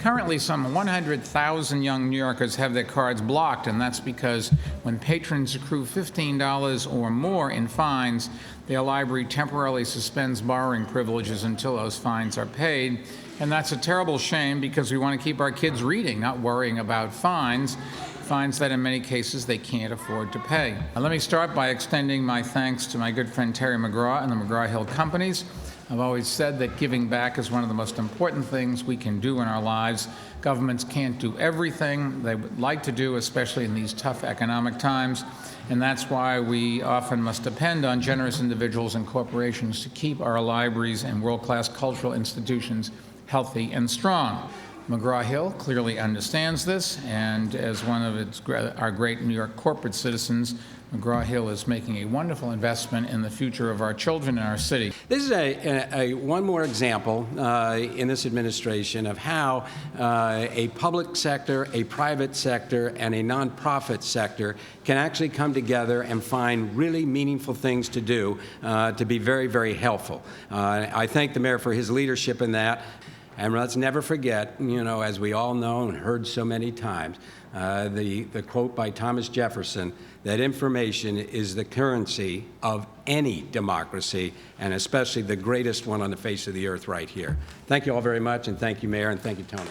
Currently, some 100,000 young New Yorkers have their cards blocked, and that's because when patrons accrue $15 or more in fines, their library temporarily suspends borrowing privileges until those fines are paid. And that's a terrible shame because we want to keep our kids reading, not worrying about fines that in many cases they can't afford to pay. Now, let me start by extending my thanks to my good friend Terry McGraw and the McGraw-Hill companies. I've always said that giving back is one of the most important things we can do in our lives. Governments can't do everything they would like to do, especially in these tough economic times, and that's why we often must depend on generous individuals and corporations to keep our libraries and world-class cultural institutions healthy and strong. McGraw-Hill clearly understands this, and as one of our great New York corporate citizens, McGraw-Hill is making a wonderful investment in the future of our children in our city. This is one more example in this administration of how a public sector, a private sector, and a nonprofit sector can actually come together and find really meaningful things to do to be very, very helpful. I thank the mayor for his leadership in that. And let's never forget, as we all know and heard so many times, the quote by Thomas Jefferson, that information is the currency of any democracy, and especially the greatest one on the face of the earth right here. Thank you all very much, and thank you, Mayor, and thank you, Tony.